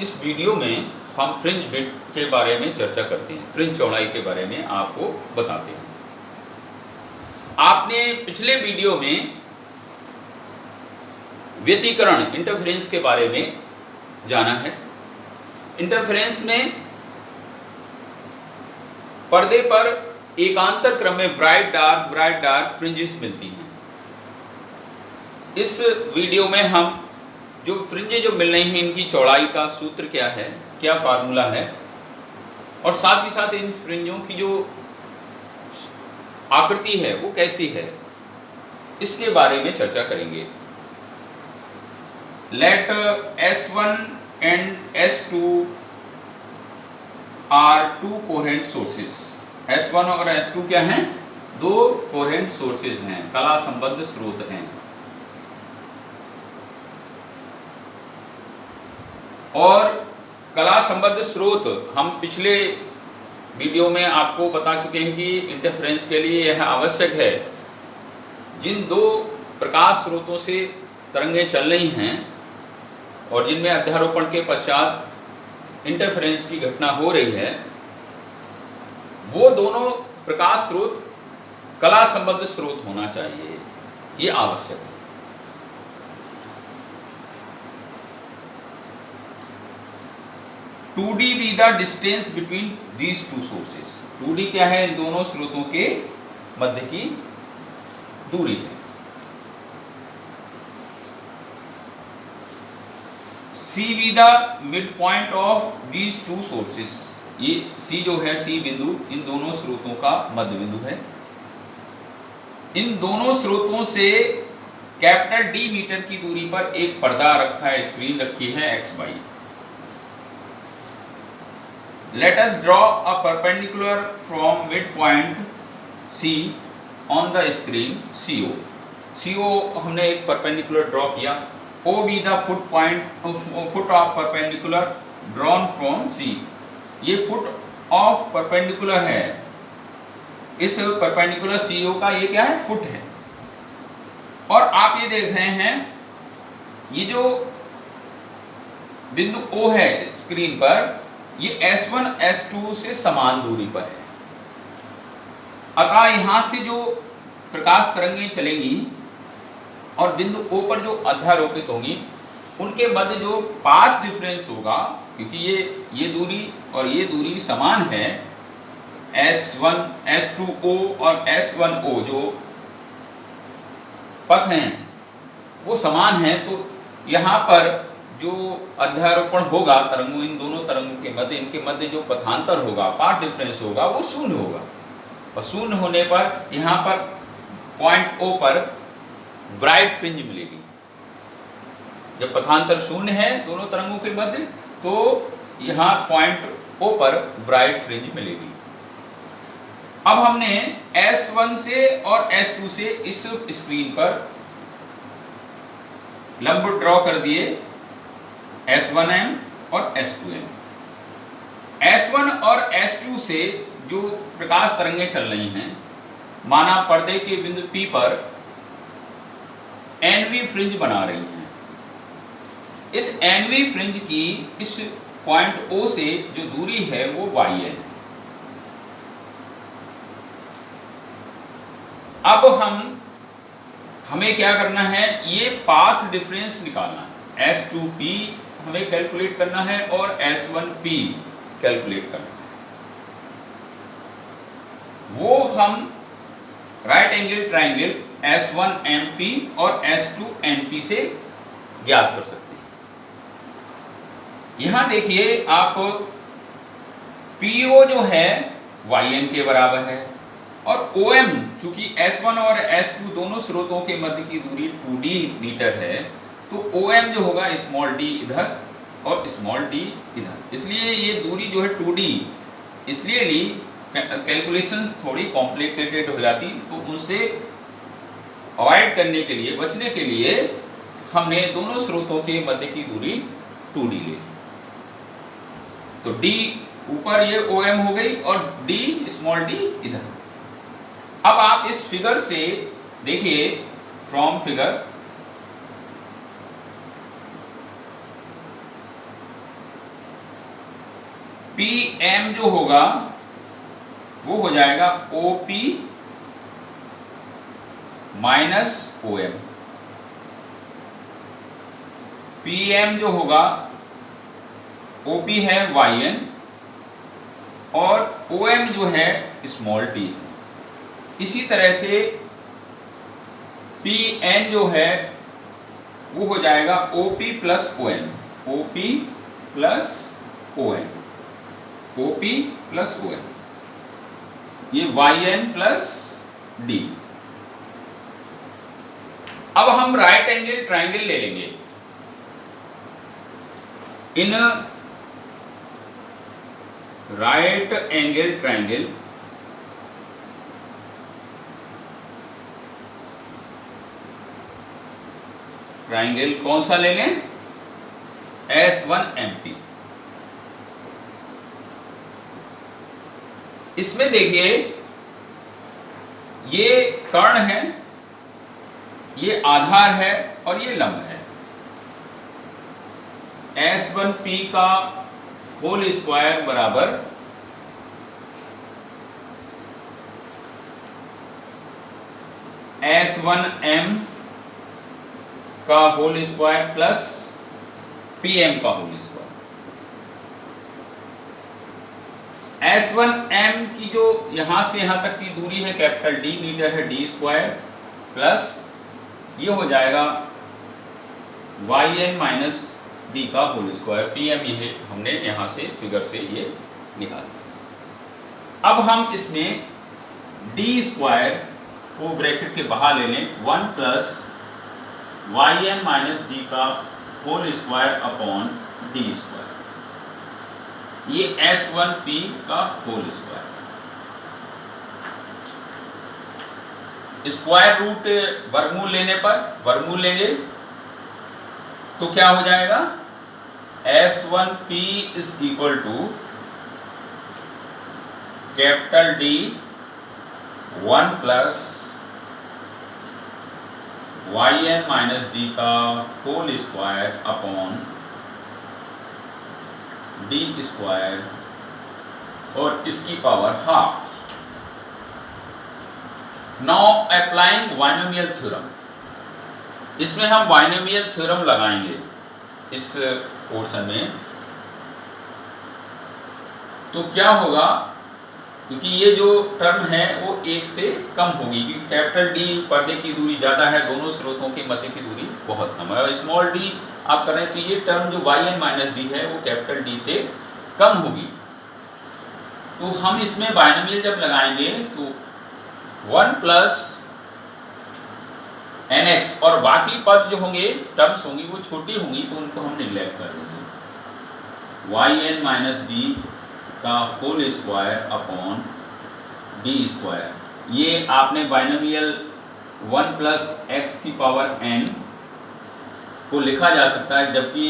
इस वीडियो में हम फ्रिंज विड्थ के बारे में चर्चा करते हैं, फ्रिंज चौड़ाई के बारे में आपको बताते हैं। आपने पिछले वीडियो में व्यतिकरण इंटरफेरेंस के बारे में जाना है। इंटरफेरेंस में पर्दे पर एकांतर क्रम में ब्राइट डार्क फ्रिंजेस मिलती हैं। इस वीडियो में हम जो फ्रिंजें जो मिल रही हैं इनकी चौड़ाई का सूत्र क्या है, क्या फार्मूला है, और साथ ही साथ इन फ्रिंजों की जो आकृति है वो कैसी है, इसके बारे में चर्चा करेंगे। Let S1 and S2 are two coherent sources. S1 और S2 क्या हैं? दो कोहेरेंट सोर्सेज हैं, कला संबद्ध स्रोत हैं। और कला संबद्ध स्रोत हम पिछले वीडियो में आपको बता चुके हैं कि इंटरफेरेंस के लिए यह आवश्यक है, जिन दो प्रकाश स्रोतों से तरंगें चल रही हैं और जिनमें अध्यारोपण के पश्चात इंटरफेरेंस की घटना हो रही है, वो दोनों प्रकाश स्रोत कला संबद्ध स्रोत होना चाहिए, ये आवश्यक है। Two D be the distance between these two sources. 2D क्या है? इन दोनों स्रोतों के मध्य की दूरी है। C be the mid point of these two sources. ये सी जो है, सी बिंदु इन दोनों स्रोतों का मध्य बिंदु है। इन दोनों स्रोतों से कैपिटल D मीटर की दूरी पर एक पर्दा रखा है, स्क्रीन रखी है XY। Let us draw a perpendicular from midpoint C on the screen CO। CO हमने एक perpendicular ड्रॉ किया। O be the foot of perpendicular drawn from C। ये foot of perpendicular है, इस perpendicular CO का ये क्या है? फुट है। और आप ये देख रहे हैं, ये जो बिंदु O है स्क्रीन पर, ये S1 S2 से समान दूरी पर है। अतः यहां से जो प्रकाश तरंगें चलेंगी और बिंदु O पर जो अध्यारोपित होंगी, उनके मध्य जो पाथ डिफरेंस होगा, क्योंकि ये दूरी और ये दूरी समान है, S1 S2O और S1O जो पथ हैं वो समान है, तो यहाँ पर जो अध्यारोपण होगा तरंगों, इन दोनों तरंगों के मध्य, इनके मध्य जो पथांतर होगा, पाथ डिफरेंस होगा, वो शून्य होगा। और शून्य होने पर यहाँ पर पॉइंट O पर ब्राइट फ्रिंज मिलेगी। जब पथांतर शून्य है दोनों तरंगों के मध्य, तो यहाँ पॉइंट O पर ब्राइट फ्रिंज मिलेगी। अब हमने S1 से और S2 से इस स्क्रीन पर लंब ड्रॉ कर दिए, S1M और S2M। S1 और S2 से जो प्रकाश तरंगें चल रही हैं, माना पर्दे के बिंदु P पर NV फ्रिंज बना रही हैं। इस NV फ्रिंज की इस पॉइंट O से जो दूरी है वो YN है। अब हमें क्या करना है? ये पाथ डिफरेंस निकालना है। S2P हमें कैलकुलेट करना है और S1P कैलकुलेट करना है। वो हम राइट एंगल ट्राइंगल S1MP और S2NP से ज्ञात कर सकते हैं। यहां देखिए आप, PO जो है YN के बराबर है, और OM चूंकि S1 और S2 दोनों स्रोतों के मध्य की दूरी 2D मीटर है, तो OM जो होगा स्मॉल d इधर और स्मॉल d इधर। इसलिए ये दूरी जो है 2D इसलिए ली, कैलकुलेशंस थोड़ी कॉम्प्लिकेटेड हो जाती, तो उनसे अवॉइड करने के लिए, बचने के लिए हमने दोनों स्रोतों के मध्य की दूरी 2D ले। तो D ऊपर ये OM हो गई और D स्मॉल d इधर। अब आप इस फिगर से देखिए, फ्रॉम फिगर पी एम जो होगा वो हो जाएगा O P minus O M. P M जो होगा ओ पी है वाई एन और ओ एम जो है स्मॉल टी। इसी तरह से पी एन जो है वो हो जाएगा O P plus O N, O P plus O N, O P plus O N, ये वाई एन प्लस डी। अब हम राइट एंगल ट्राइंगल ले लेंगे। इन राइट एंगल ट्राइंगल ट्राइंगल कौन सा लेंगे? S1MP। इसमें देखिए ये कर्ण है, ये आधार है और ये लंब है। S1P का होल स्क्वायर बराबर S1M का होल स्क्वायर प्लस PM का होल स्क्वायर। S1M की जो यहां से यहां तक की दूरी है कैपिटल D मीटर है, D स्क्वायर प्लस ये हो जाएगा YN माइनस D का होल स्क्वायर। PM ये हमने यहां से फिगर से ये निकाला। अब हम इसमें D स्क्वायर को ब्रैकेट के बाहर ले लें, 1 प्लस YN माइनस D का whole square upon D square, ये S1P का होल स्क्वायर। स्क्वायर रूट वर्गमूल लेने पर वर्गमूल लेंगे तो क्या हो जाएगा? S1P is equal to capital D 1 plus YN minus D का whole square upon D square और इसकी power half. Now applying binomial theorem, इसमें हम बाइनोमियल थ्योरम लगाएंगे इस पोर्शन में। तो क्या होगा, क्योंकि ये जो टर्म है वो 1 से कम होगी, क्योंकि कैपिटल D पर्दे की दूरी ज़्यादा है, दोनों स्रोतों के मध्य की दूरी बहुत कम है। और स्मॉल d आप करें तो ये टर्म जो YN माइनस D है वो कैपिटल D से कम होगी। तो हम इसमें बाइनोमियल जब लगाएंगे तो 1 प्लस NX और बाकी पद जो होंगे टर्म्स होंगी वो छोटी होंगी तो उनको हम निग्लेक्ट कर देंगे। YN माइनस D का whole square upon D square, ये आपने बाइनोमियल 1 प्लस x की पावर n को लिखा जा सकता है, जबकि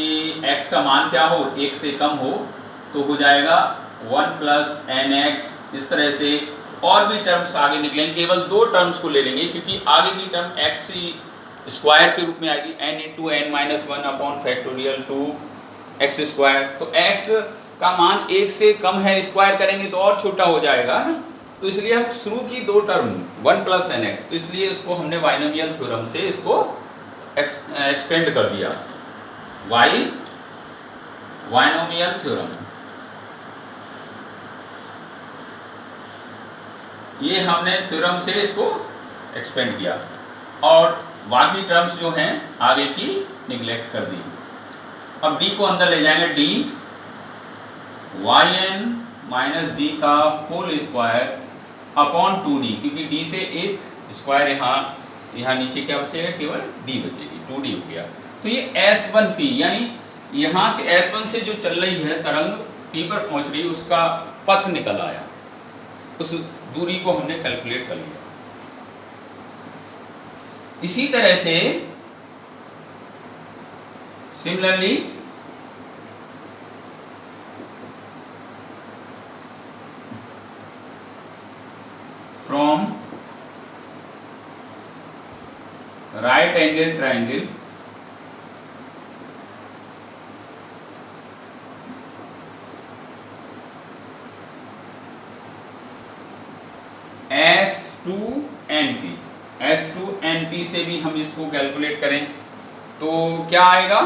x का मान क्या हो, 1 से कम हो तो हो जाएगा 1 प्लस NX। इस तरह से और भी टर्म्स आगे निकलेंगे, केवल 2 टर्म्स को ले लेंगे क्योंकि आगे की टर्म x स्क्वायर के रूप में आएगी, n into n minus 1 upon factorial 2x square. तो x का मान 1 से कम है, स्क्वायर करेंगे तो और छोटा हो जाएगा ना। तो इसलिए हम शुरू की 2 टर्म 1 प्लस NX, तो इसलिए इसको हमने बाइनोमियल थ्योरम से इसको एक्सपेंड कर दिया, बाइनोमियल थ्योरम। ये हमने थ्योरम से इसको एक्सपेंड किया और बाकी टर्म्स जो हैं आगे की निगलेक्ट कर दी। अब D को अंदर ले जाएंगे, D YN माइनस D का होल स्क्वायर अपॉन 2D, क्योंकि D से एक स्क्वायर यहाँ नीचे क्या बचेगा, केवल D बचेगी, 2D हो गया। तो ये S1P यानी यहाँ से S1 से जो चल रही है तरंग P पर पहुँच रही है उसका पथ निकल आया, उस दूरी को हमने कैलकुलेट कर लिया। इसी तरह से similarly from right angle triangle NP, S2NP से भी हम इसको कैलकुलेट करें तो क्या आएगा,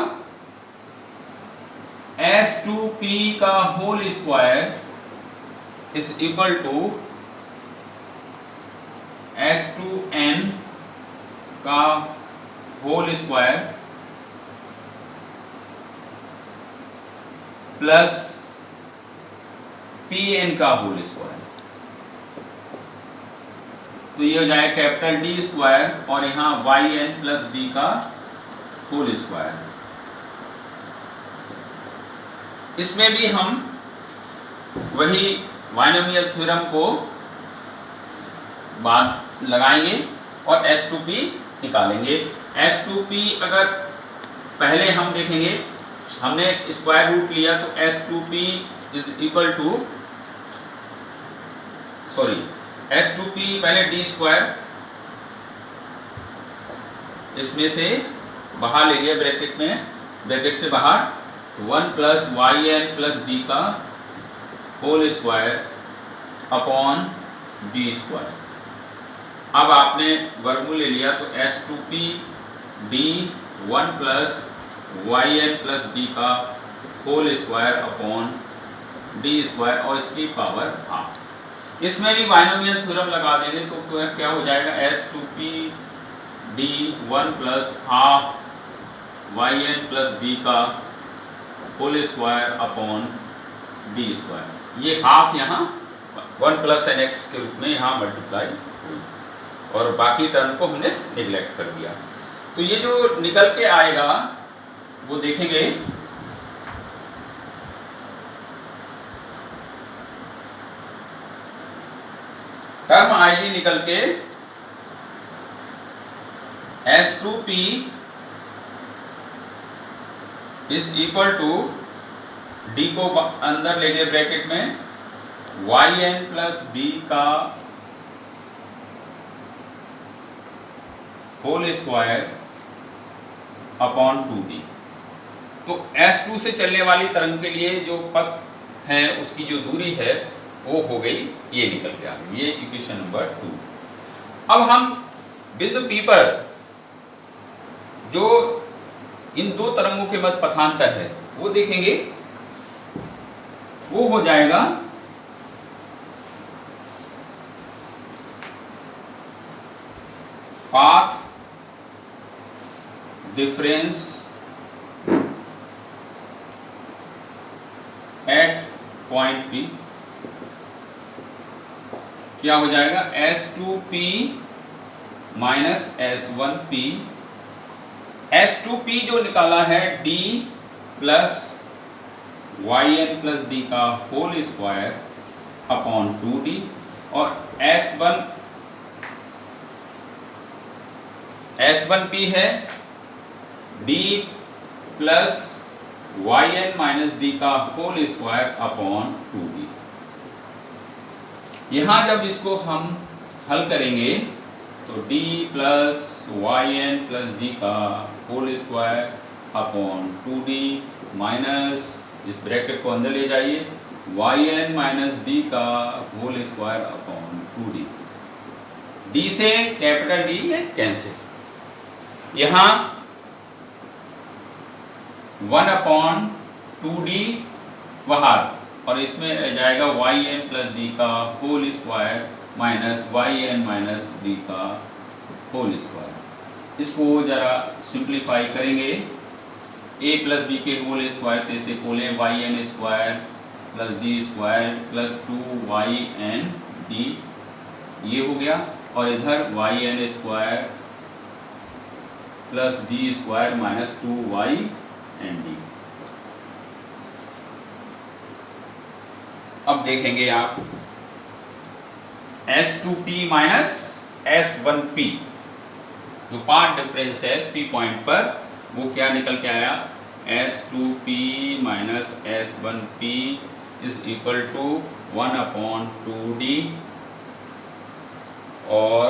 S2P का whole square is equal to S2N का होल स्क्वायर प्लस Pn का होल स्क्वायर। तो ये हो जाएगा कैपिटल D स्क्वायर और यहाँ Yn प्लस D का होल स्क्वायर। इसमें भी हम वही बायनोमियल थ्योरम को बाद लगाएंगे और S2P निकालेंगे। S2P अगर पहले हम देखेंगे, हमने स्क्वायर रूट लिया तो S2P is equal to, sorry S2P पहले D स्क्वायर, इसमें से बाहर ले लिया ब्रैकेट में, ब्रैकेट से बाहर 1 प्लस Yn प्लस D का whole square upon D square. अब आपने वर्गमूल ले लिया तो S2P D 1 plus Yn plus D का whole square upon D square और इसकी पावर हाफ। इसमें भी बायनोमियल थ्योरम लगा देंगे तो क्या हो जाएगा, S2P D 1 plus half Yn plus D का whole square upon D square. ये हाफ यहाँ 1 प्लस NX के रूप में यहाँ मल्टीप्लाई हुई और बाकी टर्म को हमने निगलेक्ट कर दिया। तो ये जो निकल के आएगा वो देखेंगे, टर्म आएगी निकल के S2P is equal to D को अंदर ले गए ब्रैकेट में Yn प्लस D का होल स्क्वायर अपॉन 2D। तो S2 से चलने वाली तरंग के लिए जो पथ है उसकी जो दूरी है वो हो गई, ये निकल के आ गई, ये इक्वेशन नंबर 2। अब हम बिंदु P पर जो इन दो तरंगों के मध्य पथांतर है वो देखेंगे, वो हो जाएगा path difference at point P। क्या हो जाएगा, S2P माइनस S1P। S2P जो निकाला है D plus Yn plus D का होल स्क्वायर अपॉन 2D और S1P है D plus Yn minus D का होल स्क्वायर अपॉन 2D। यहाँ जब इसको हम हल करेंगे तो D plus Yn plus D का whole square upon 2D minus, इस ब्रैकेट को अंदर ले जाइए, Yn माइनस D का whole square upon 2D। D से कैपिटल D है कैंसिल, यहाँ 1 अपॉन 2D बाहर और इसमें रह जाएगा Yn प्लस D का whole square minus Yn minus D का होल स्क्वायर। इसको जरा सिंप्लीफाई करेंगे, a प्लस b के होल स्क्वायर से इसे खोलें, Yn square plus D square plus 2YnD, ये हो गया, और इधर Yn square plus D square minus 2YnD। अब देखेंगे आप S2P माइनस S1P जो पार्ट डिफरेंस है P पॉइंट पर, वो क्या निकल के आया, S2P minus S1P is equal to 1 upon 2D और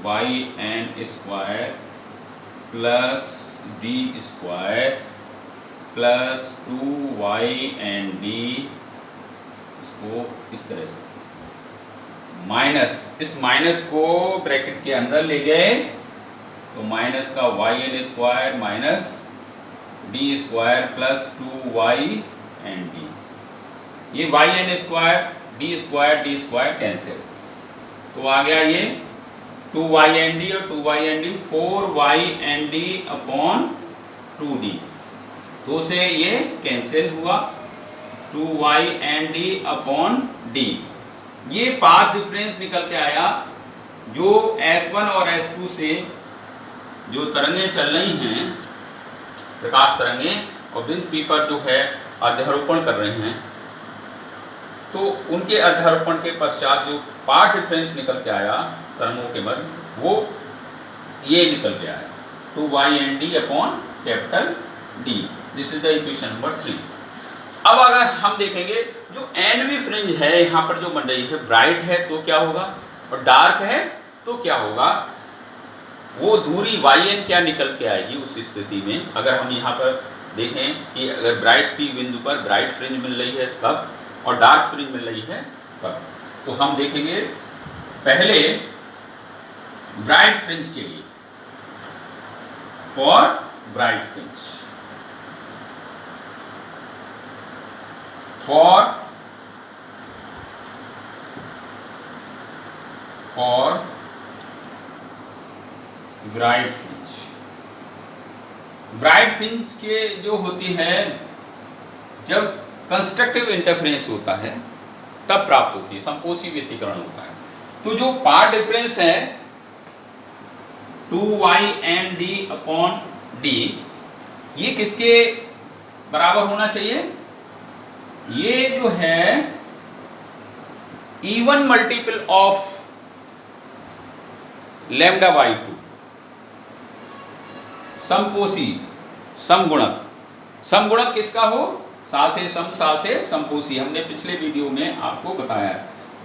Yn square plus D square plus 2YnD, इसको इस तरह से माइनस, इस माइनस को ब्रैकेट के अंदर ले गए तो माइनस का yn square minus D square plus 2y and D, ये yn square D square cancel, तो आ गया ये 2y एंड डी और 2y and D 4y and D upon 2d, 2 से ये कैंसिल हुआ 2y and D upon D. ये path difference निकल के आया जो S1 और S2 से जो तरंगें चल रही हैं, प्रकाश तरंगें, और बिंदु P पर जो है अध्यारोपण कर रहे हैं, तो उनके अध्यारोपण के पश्चात जो पाथ डिफरेंस निकल के आया तरंगों के मध्य, वो ये निकल के आया 2y and D upon capital D। This is the equation number 3। अब अगर हम देखेंगे जो एनवी फ्रिंज है यहाँ पर जो बन रही है, ब्राइट है तो क्या होगा और डार्क है तो क्या होगा, वो दूरी yn क्या निकल के आएगी उस स्थिति में। अगर हम यहाँ पर देखें कि अगर ब्राइट P बिंदु पर ब्राइट फ्रिंज मिल रही है तब और डार्क फ्रिंज मिल रही है तब, तो हम देखेंगे पहले ब्राइट फ्रिंज के लिए, for bright fringe, for bright fringe. Bright fringe के जो होती है जब कंस्ट्रक्टिव इंटरफेरेंस होता है तब प्राप्त होती है, संपोषी व्यतिकरण होता है। तो जो पाथ डिफरेंस है 2y and d upon d, ये किसके बराबर होना चाहिए, ये जो है even multiple of lambda by 2, समपोषी समगुणक। समगुणक किसका हो, सा से सम सा से समपोषी। हमने पिछले वीडियो में आपको बताया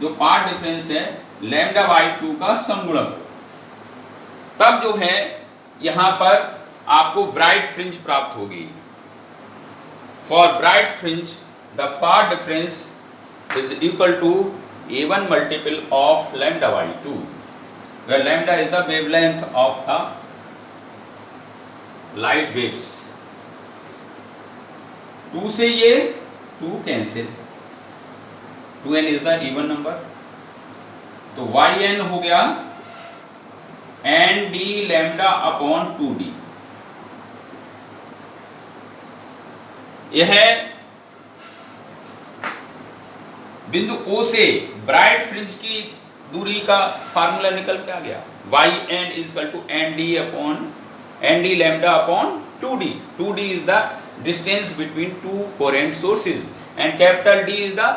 जो पाथ डिफरेंस है लैम्डा बाई 2 का समगुणक, तब जो है यहां पर आपको ब्राइट फ्रिंज प्राप्त होगी। For bright fringe the path difference is equal to a1 multiple of lambda by 2, where lambda is the wavelength of the light waves। 2 से ये 2 cancel, 2n is the even number, तो yn हो गया n d lambda upon 2d। यह बिंदु O से bright fringe की दूरी का फार्मूला निकल के आ गया, yn is equal to nd lambda upon 2d। 2d is the distance between two coherent sources and capital D is the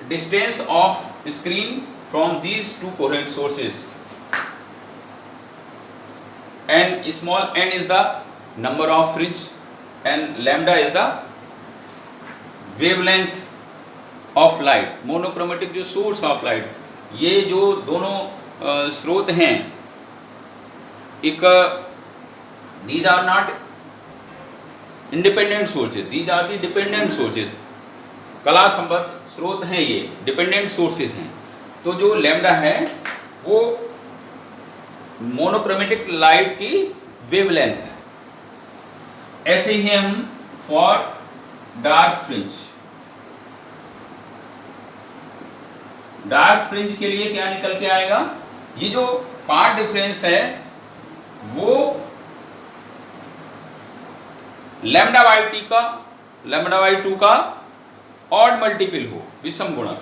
distance of screen from these two coherent sources, and small n is the number of fringe and lambda is the wavelength of light, monochromatic जो source of light. ये जो दोनों स्रोत हैं, एक these are not independent sources, these are the dependent sources, कला संबद्ध स्रोत हैं, ये डिपेंडेंट सोर्सेज हैं। तो जो लैम्डा है वो मोनोक्रोमेटिक लाइट की वेवलेंथ है। ऐसे ही हम for dark fringe, dark fringe के लिए क्या निकल के आएगा, ये जो पाथ डिफरेंस है वो लैम्डा बाई 2 का ऑड मल्टीपल हो, विषम गुणक,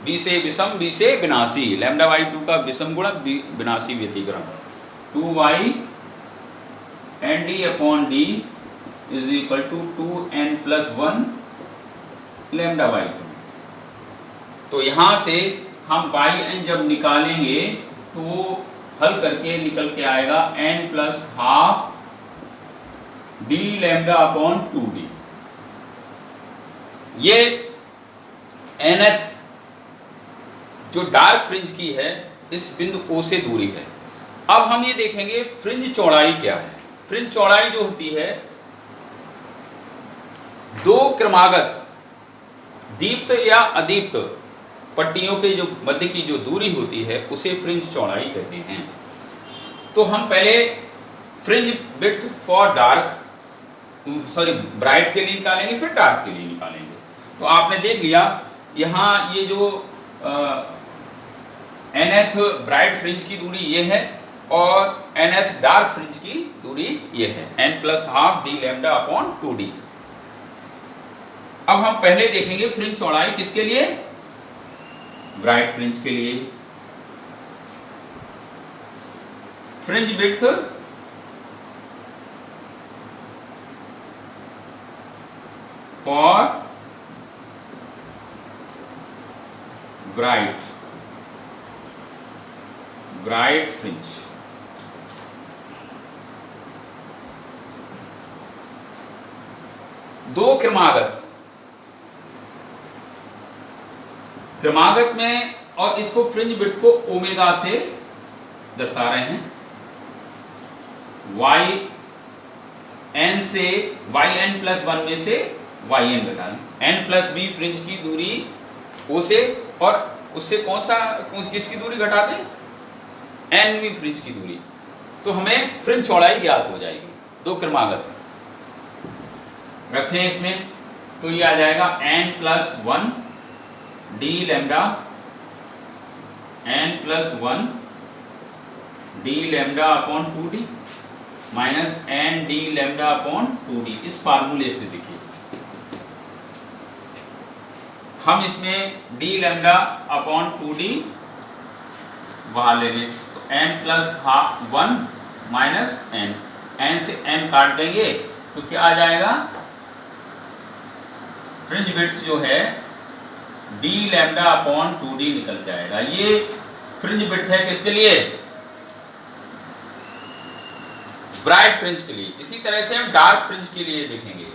बी से विषम बी से विनाशी, लैम्डा बाई 2 का विषम गुणक विनाशी व्यतिकरण 2y and d upon d is equal to 2n plus 1 lambda by 2। तो यहां से हम yn जब निकालेंगे तो हल करके निकल के आएगा n plus half d lambda upon 2d। ये nth जो डार्क फ्रिंज की है इस बिंदु O से दूरी है। अब हम ये देखेंगे फ्रिंज चौड़ाई क्या है। फ्रिंज चौड़ाई जो होती है दो क्रमागत दीप्त या अदीप्त पट्टियों के जो मध्य की जो दूरी होती है उसे फ्रिंज चौड़ाई कहते हैं। तो हम पहले फ्रिंज विड्थ फॉर ब्राइट के लिए निकालेंगे, फिर डार्क के लिए निकालेंगे। तो आपने देख लिया यहाँ ये जो nth ब्राइट फ्रिंज की दूरी ये है और nth डार्क फ्रिंज की दूरी ये है, n+12 d lambda upon 2d। अब हम पहले देखेंगे फ्रिंज चौड़ाई किसके लिए, ब्राइट फ्रिंज के लिए। Fringe width for bright fringe. दो क्रमागत में, और इसको फ्रिंज विड्थ को ओमेगा से दर्शा रहे हैं। yn से yn+1 में से yn घटा लें, n+b फ्रिंज की दूरी ओ से, और उससे किसकी दूरी घटाते हैं, nवीं फ्रिंज की दूरी। तो हमें फ्रिंज चौड़ाई ज्ञात हो जाएगी। दो क्रमागत रखें इसमें, तो ये आ जाएगा n+1 d lambda, n+1 d lambda upon 2d minus n d lambda upon 2d। इस फार्मूले से देखिए हम इसमें d लैम्डा अपॉन 2d बाहर ले लें, तो n+1 माइनस n से n काट देंगे तो क्या आ जाएगा, फ्रिंज विड्थ जो है d लैम्डा अपॉन 2d निकल जाएगा। ये फ्रिंज विड्थ है किसके लिए, ब्राइट फ्रिंज के लिए। इसी तरह से हम डार्क फ्रिंज के लिए देखेंगे।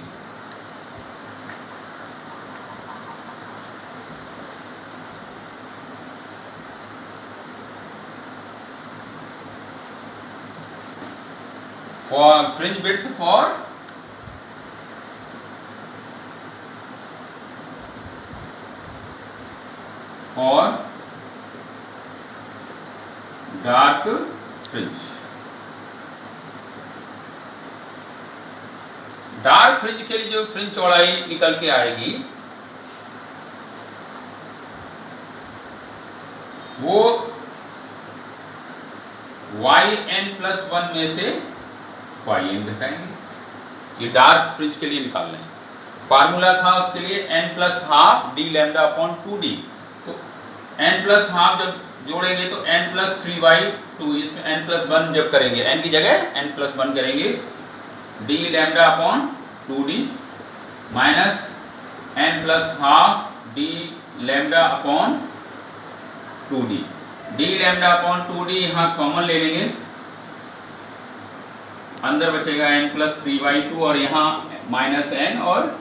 For fringe width for dark fringe. Dark fringe के लिए जो फ्रिंज चौड़ाई निकल के आएगी वो yn+1 में से yn घटाएंगे। ये डार्क फ्रिंज के लिए निकाल लें। फार्मूला था उसके लिए n+12 d lambda upon 2d। तो n+12 जब जोड़ेंगे तो n+3/2, इसमें n+1 जब करेंगे, n की जगह n+1 करेंगे, d lambda upon 2d minus n+12 d lambda upon 2d। d lambda upon 2d यहाँ कॉमन ले लेंगे, अंदर बचेगा n+3/2 और यहाँ माइनस n, और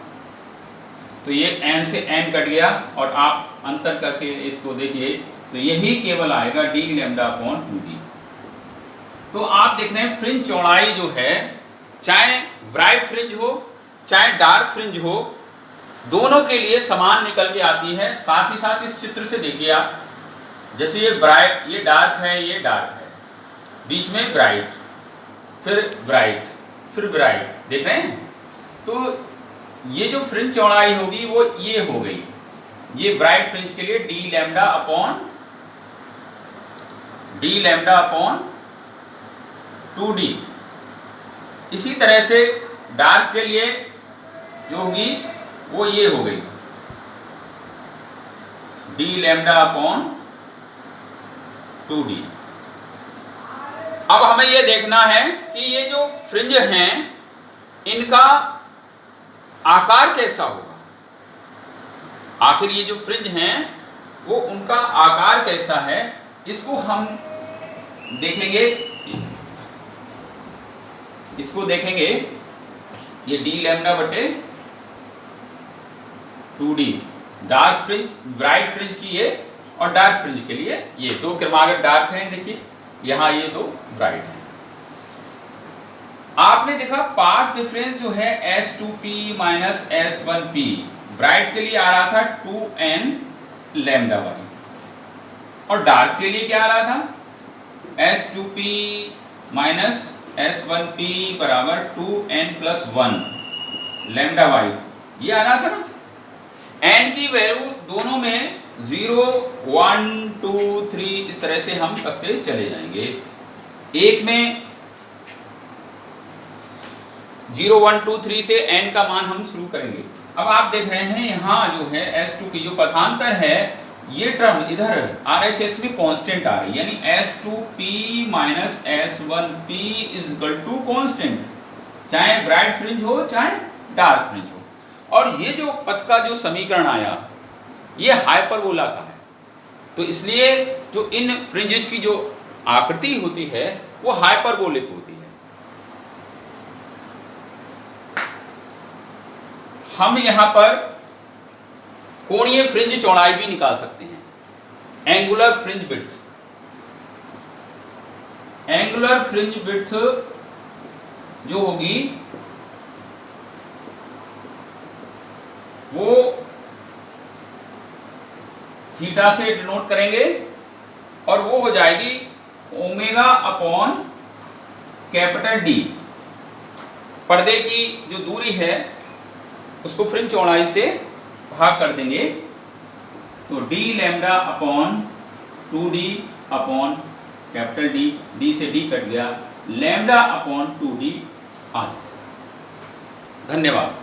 तो ये n से n कट गया और आप अंतर करके इसको देखिए तो यही केवल आएगा d लैम्डा अपॉन 2d। तो आप देख रहे हैं फ्रिंज चौड़ाई जो है, चाहे ब्राइट फ्रिंज हो चाहे डार्क फ्रिंज हो, दोनों के लिए समान निकल के आती है। साथ ही साथ इस चित्र से देखिए आप, जैसे ये ब्राइट, ये डार्क है, ये डार्क है, बीच में ब्राइट, फिर ब्राइट, फिर ब्राइट, देख रहे हैं। तो ये जो फ्रिंज चौड़ाई होगी वो ये हो गई, ये ब्राइट फ्रिंज के लिए d लैम्डा अपॉन 2d। इसी तरह से डार्क के लिए जो होगी वो ये हो गई d लैम्डा अपॉन 2d। अब हमें ये देखना है कि ये जो फ्रिंज हैं इनका आकार कैसा होगा। आखिर ये जो फ्रिंज हैं वो उनका आकार कैसा है, इसको हम देखेंगे। ये d लैम्डा बटे 2d, dark fringe, bright fringe की ये, और डार्क फ्रिंज के लिए ये दो क्रमागत डार्क हैं, देखिए यहाँ ये दो ब्राइट हैं। आपने देखा पाथ डिफरेंस जो है S2p माइनस S1p, ब्राइट के लिए आ रहा था 2n लैम्डा 1, और डार्क के लिए क्या आ रहा था, S2P माइनस S1P बराबर 2n+1 लैम्डा वाइट, ये आ रहा था ना। n की वैल्यू दोनों में 0, 1, 2, 3 इस तरह से हम करते चले जाएंगे। एक में 0, 1, 2, 3 से n का मान हम शुरू करेंगे। अब आप देख रहे हैं यहाँ जो है S2 की जो पथांतर है, ये टर्म इधर RHS में कांस्टेंट आ रही है, यानी S2P minus S1P is equal to constant, चाहे ब्राइट फ्रिंज हो चाहे डार्क फ्रिंज हो। और ये जो पथ का जो समीकरण आया, ये हाइपरबोला का है, तो इसलिए जो इन फ्रिंजेस की जो आकृति होती है वो हाइपरबोलिक होती है। हम यहाँ पर कोणीय फ्रिंज चौड़ाई भी निकाल सकते हैं, angular fringe width. Angular fringe width जो होगी वो थीटा से डिनोट करेंगे, और वो हो जाएगी ओमेगा अपॉन कैपिटल डी। पर्दे की जो दूरी है उसको फ्रिंज चौड़ाई से भाग कर देंगे, तो D lambda upon 2d upon capital D, D से डी कट गया, लैम्डा अपॉन 2d आ। धन्यवाद।